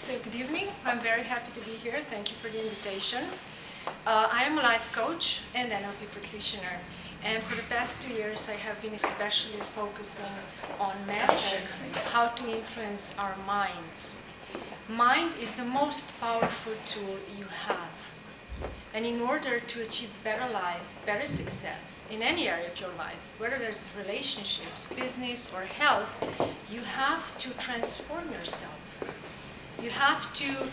So good evening. I'm very happy to be here. Thank you for the invitation. I am a life coach and NLP practitioner. And for the past 2 years, I have been especially focusing on methods, how to influence our minds. Mind is the most powerful tool you have. And in order to achieve better life, better success in any area of your life, whether there's relationships, business, or health, you have to transform yourself. You have to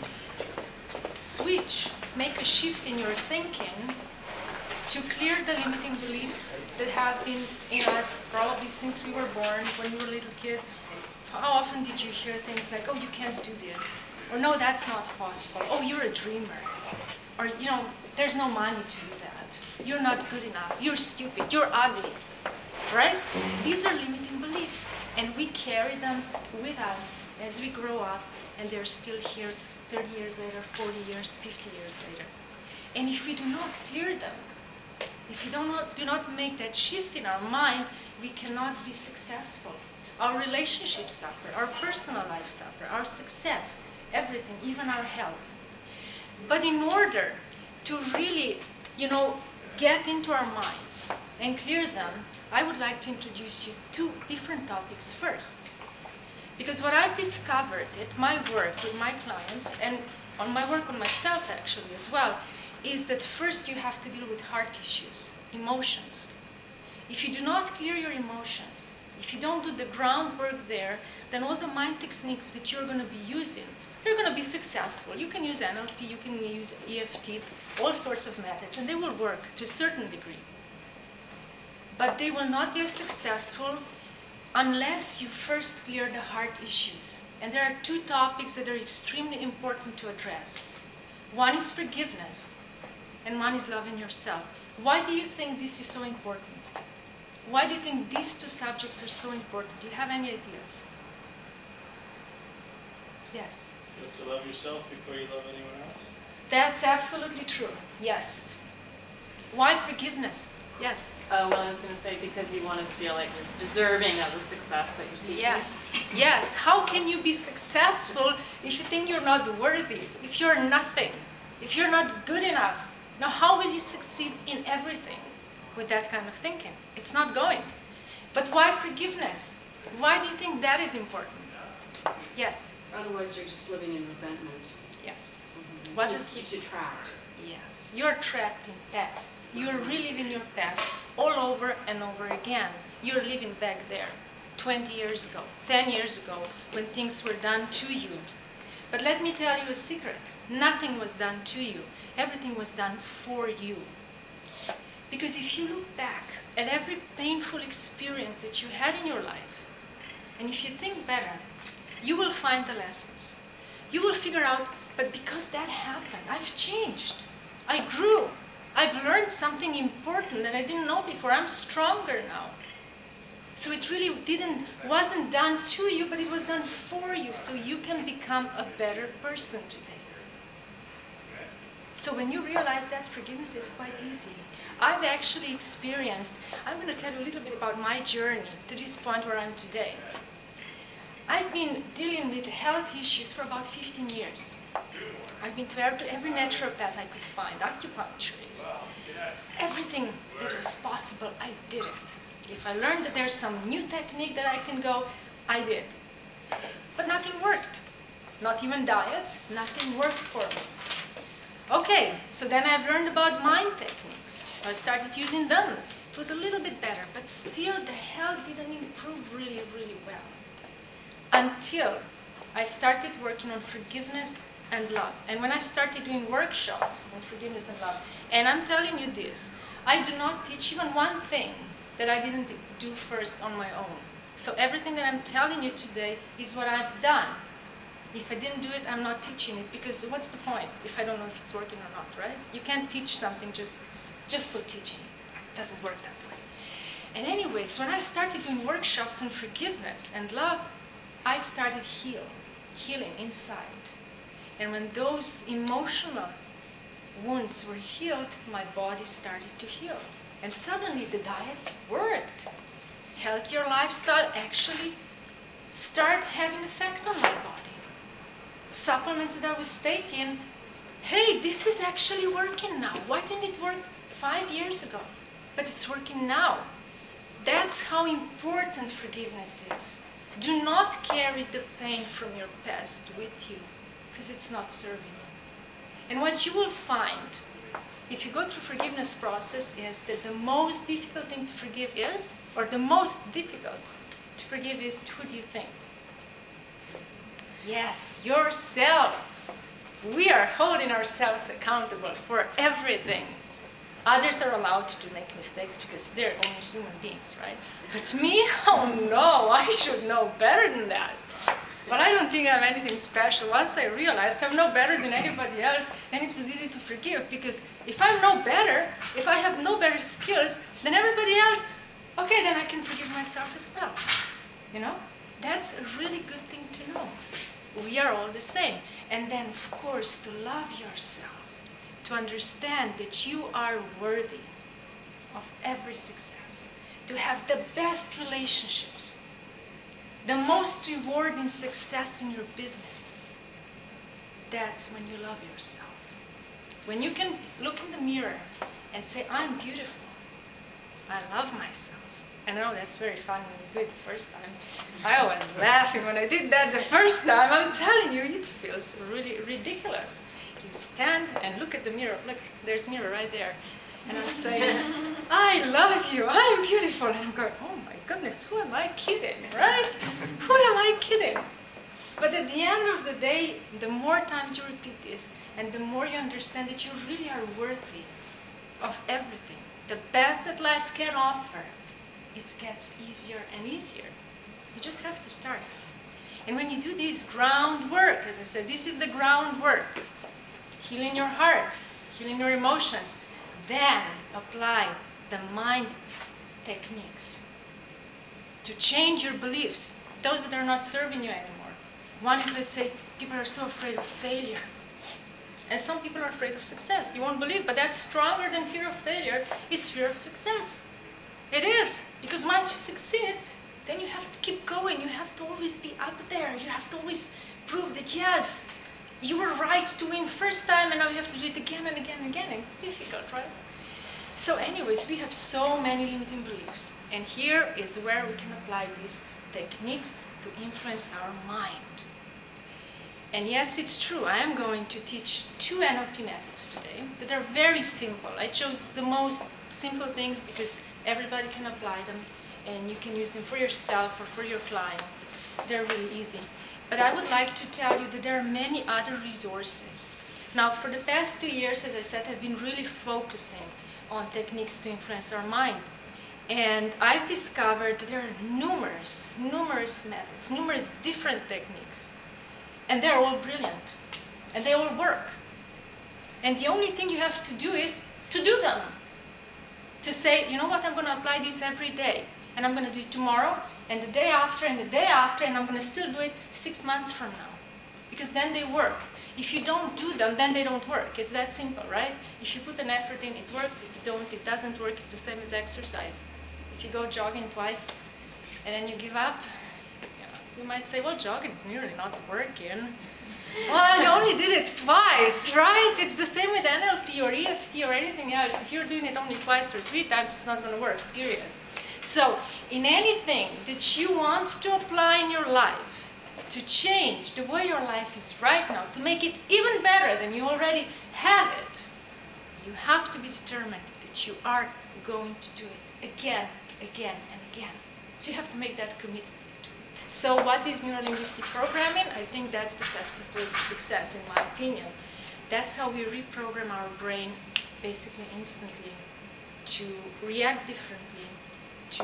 switch, make a shift in your thinking to clear the limiting beliefs that have been in us probably since we were born, when we were little kids. How often did you hear things like, oh, you can't do this? Or no, that's not possible. Oh, you're a dreamer. Or, you know, there's no money to do that. You're not good enough. You're stupid. You're ugly. Right? These are limiting beliefs. And we carry them with us as we grow up, and they're still here 30 years later, 40 years, 50 years later. And if we do not clear them, if we do not make that shift in our mind, we cannot be successful. Our relationships suffer, our personal life suffer, our success, everything, even our health. But in order to really, get into our minds and clear them, I would like to introduce you two different topics first. Because what I've discovered at my work with my clients, and on my work on myself actually as well, is that first you have to deal with heart issues, emotions. If you do not clear your emotions, if you don't do the groundwork there, then all the mind techniques that you're going to be using, they're going to be successful. You can use NLP, you can use EFT, all sorts of methods, and they will work to a certain degree. But they will not be as successful unless you first clear the heart issues. And there are two topics that are extremely important to address. One is forgiveness, and one is loving yourself. Why do you think this is so important? Why do you think these two subjects are so important? Do you have any ideas? Yes? You have to love yourself before you love anyone else? That's absolutely true, yes. Why forgiveness? Yes? Well, I was going to say because you want to feel like you're deserving of the success that you're seeking. Yes, yes. How can you be successful if you think you're not worthy, if you're nothing, if you're not good enough? Now, how will you succeed in everything with that kind of thinking? It's not going. But why forgiveness? Why do you think that is important? Yes? Otherwise, you're just living in resentment. Yes. Mm-hmm. What keeps you trapped. Yes. You're trapped in past. You're reliving your past all over and over again. You're living back there 20 years ago, 10 years ago, when things were done to you. But let me tell you a secret. Nothing was done to you. Everything was done for you. Because if you look back at every painful experience that you had in your life, and if you think better, you will find the lessons. You will figure out, but because that happened, I've changed. I grew. I've learned something important that I didn't know before. I'm stronger now. So it really wasn't done to you, but it was done for you, so you can become a better person today. So when you realize that, forgiveness is quite easy. I've actually experienced, I'm going to tell you a little bit about my journey to this point where I'm today. I've been dealing with health issues for about 15 years. I've been to every naturopath I could find, acupuncturist, everything that was possible, I did it. If I learned that there's some new technique that I can go, I did. But nothing worked. Not even diets, nothing worked for me. Okay, so then I've learned about mind techniques. So I started using them. It was a little bit better, but still the health didn't improve really, really well. Until I started working on forgiveness and love. And when I started doing workshops on forgiveness and love, and I'm telling you this, I do not teach even one thing that I didn't do first on my own. So everything that I'm telling you today is what I've done. If I didn't do it, I'm not teaching it, because what's the point if I don't know if it's working or not, right? You can't teach something just for teaching. It doesn't work that way. And anyways, when I started doing workshops on forgiveness and love, I started healing inside. And when those emotional wounds were healed, my body started to heal. And suddenly the diets worked. Healthier lifestyle actually started having effect on my body. supplements that I was taking, hey, this is actually working now. Why didn't it work 5 years ago? But it's working now. That's how important forgiveness is. Do not carry the pain from your past with you, because it's not serving you. And what you will find, if you go through forgiveness process, is that the most difficult thing to forgive is, or the most difficult to forgive is, who do you think? Yes, yourself. We are holding ourselves accountable for everything. Others are allowed to make mistakes because they're only human beings, right? But me? Oh no, I should know better than that. But I don't think I'm anything special. Once I realized I'm no better than anybody else, then it was easy to forgive, because if I'm no better, if I have no better skills than everybody else, okay, then I can forgive myself as well. You know? That's a really good thing to know. We are all the same. And then, of course, to love yourself, to understand that you are worthy of every success, to have the best relationships, the most rewarding success in your business. That's when you love yourself. When you can look in the mirror and say, I'm beautiful, I love myself. I know that's very fun when you do it the first time. I was laughing when I did that the first time. I'm telling you, it feels really ridiculous. You stand and look at the mirror. Look, there's a mirror right there. And I'm saying, I love you, I'm beautiful. And I'm going, oh my goodness, who am I kidding, right? Who am I kidding? But at the end of the day, the more times you repeat this, and the more you understand that you really are worthy of everything, the best that life can offer, it gets easier and easier. You just have to start. And when you do this groundwork, as I said, this is the groundwork, healing your heart, healing your emotions, then apply the mind techniques to change your beliefs, those that are not serving you anymore. One is, let's say, people are so afraid of failure. And some people are afraid of success. You won't believe, but that's stronger than fear of failure, is fear of success. It is, because once you succeed, then you have to keep going. You have to always be up there. You have to always prove that, yes, you were right to win first time, and now you have to do it again and again and again, and it's difficult, right? So anyways, we have so many limiting beliefs, and here is where we can apply these techniques to influence our mind. And yes, it's true, I am going to teach 2 NLP methods today that are very simple. I chose the most simple things because everybody can apply them, and you can use them for yourself or for your clients. They're really easy. But I would like to tell you that there are many other resources. Now, for the past 2 years, as I said, I've been really focusing on techniques to influence our mind. And I've discovered that there are numerous methods, numerous different techniques. And they're all brilliant. And they all work. And the only thing you have to do is to do them. To say, you know what, I'm going to apply this every day. And I'm going to do it tomorrow, and the day after, and the day after, and I'm going to still do it 6 months from now. Because then they work. If you don't do them, then they don't work. It's that simple, right? If you put an effort in, it works. If you don't, it doesn't work. It's the same as exercise. If you go jogging twice, and then you give up, you might say, well, jogging is nearly not working. Well, you only did it twice, right? It's the same with NLP or EFT or anything else. If you're doing it only twice or 3 times, it's not going to work, period. So, in anything that you want to apply in your life, to change the way your life is right now, to make it even better than you already have it, you have to be determined that you are going to do it again, again, and again. So you have to make that commitment. So what is neuro-linguistic programming? I think that's the fastest way to success, in my opinion. That's how we reprogram our brain basically instantly to react differently, to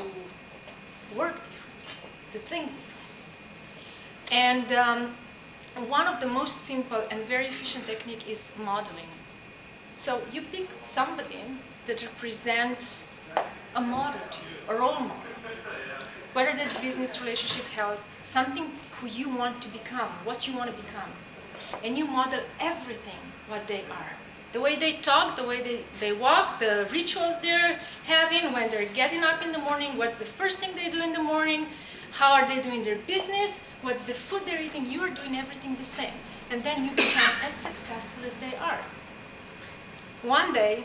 work differently, to think differently. And one of the most simple and very efficient technique is modeling. So you pick somebody that represents a model to you, a role model. Whether that's business, relationship, health, something who you want to become, what you want to become. And you model everything what they are. The way they talk, the way they walk, the rituals they're having, when they're getting up in the morning, what's the first thing they do in the morning, how are they doing their business, what's the food they're eating, you're doing everything the same. and then you become as successful as they are. One day,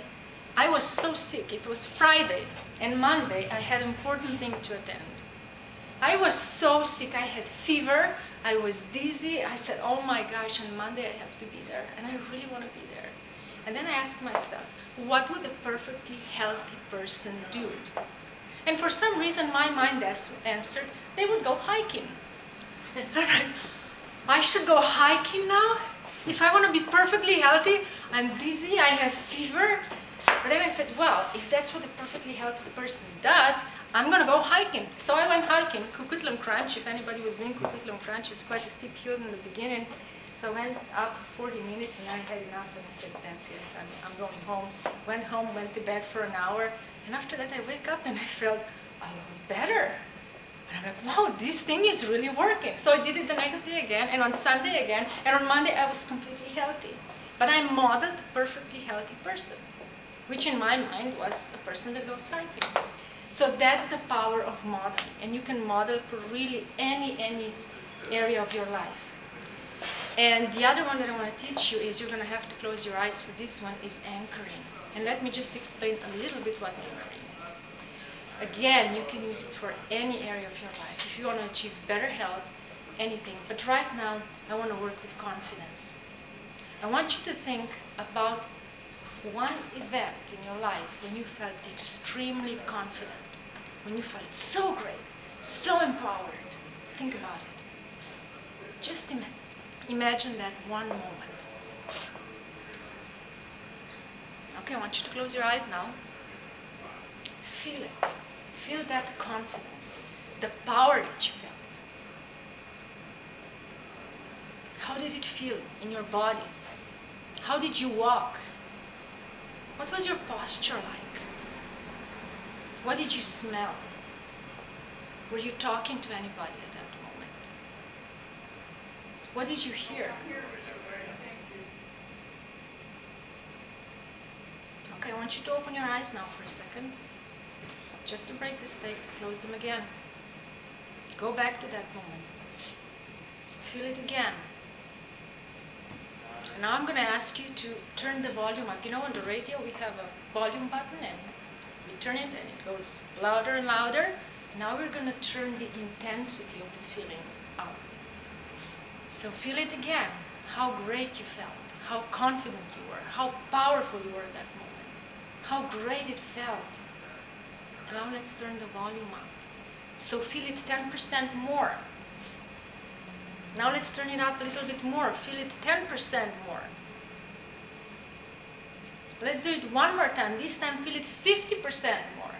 I was so sick. It was Friday, and Monday I had an important thing to attend. I was so sick. I had fever. I was dizzy. I said, oh my gosh, on Monday I have to be there, and I really want to be there. And then I asked myself, what would a perfectly healthy person do? And for some reason, my mind answered, they would go hiking. I'm like, I should go hiking now? If I want to be perfectly healthy, I'm dizzy, I have fever. But then I said, well, if that's what a perfectly healthy person does, I'm going to go hiking. So I went hiking, Coquitlam Crunch. If anybody was doing Coquitlam Crunch, it's quite a steep hill in the beginning. So I went up 40 minutes and I had enough and I said, that's it, I'm going home. Went home, went to bed for an hour. And after that I wake up and I felt a lot better. And I'm like, wow, this thing is really working. So I did it the next day again, and on Sunday again, and on Monday I was completely healthy. But I modeled a perfectly healthy person, which in my mind was a person that goes hiking. So that's the power of modeling, and you can model for really any area of your life. And the other one that I want to teach you is you're going to have to close your eyes for this one is anchoring. And let me just explain a little bit what anchoring is. Again, you can use it for any area of your life. If you want to achieve better health, anything. But right now, I want to work with confidence. I want you to think about one event in your life when you felt extremely confident, when you felt so great, so empowered. Think about it. Just imagine that one moment. Okay, I want you to close your eyes now. Feel it. Feel that confidence, the power that you felt. How did it feel in your body? How did you walk? What was your posture like? What did you smell? Were you talking to anybody at that moment? What did you hear? Okay, I want you to open your eyes now for a second. Just to break the state, close them again. Go back to that moment. Feel it again. And now I'm going to ask you to turn the volume up. You know, on the radio we have a volume button, and we turn it and it goes louder and louder. Now we're going to turn the intensity of the feeling up. So feel it again. How great you felt. How confident you were. How powerful you were at that moment. How great it felt. Now let's turn the volume up. So feel it 10% more. Now let's turn it up a little bit more. Feel it 10% more. Let's do it one more time. This time feel it 50% more.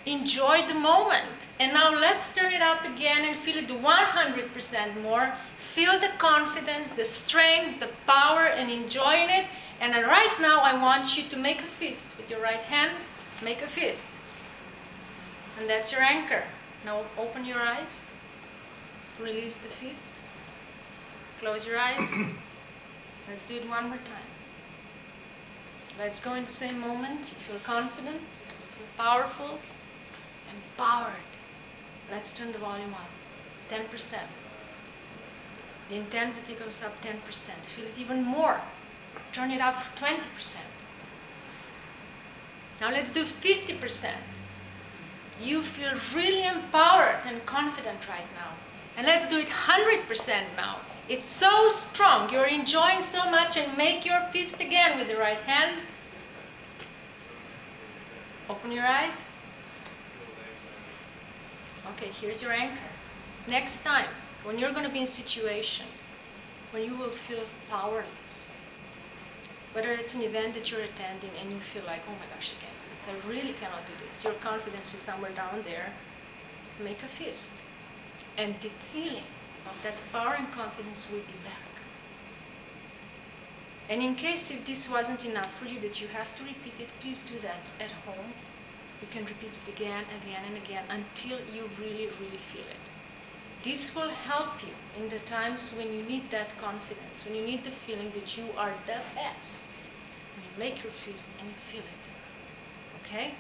Enjoy the moment. And now let's turn it up again and feel it 100% more. Feel the confidence, the strength, the power, and enjoying it. And right now I want you to make a fist with your right hand. Make a fist. And that's your anchor. Now open your eyes. Release the fist. Close your eyes. Let's do it one more time. Let's go in the same moment. You feel confident, you feel powerful, empowered. Let's turn the volume up. 10%. The intensity goes up 10%. Feel it even more. Turn it up for 20%. Now let's do 50%. You feel really empowered and confident right now. And let's do it 100% now. It's so strong. You're enjoying so much, and make your fist again with the right hand. Open your eyes. Okay, here's your anchor. Next time, when you're going to be in a situation when you will feel powerless, whether it's an event that you're attending and you feel like, oh my gosh, I can't do this, I really cannot do this, your confidence is somewhere down there, make a fist. And the feeling of that power and confidence will be back. And in case if this wasn't enough for you, that you have to repeat it, please do that at home. You can repeat it again, again, and again until you really, really feel it. This will help you in the times when you need that confidence, when you need the feeling that you are the best. When you make your fist and you feel it. Okay?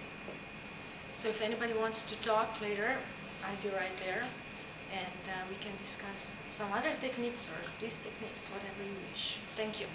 So if anybody wants to talk later, I'll be right there. and we can discuss some other techniques or these techniques, whatever you wish. Thank you.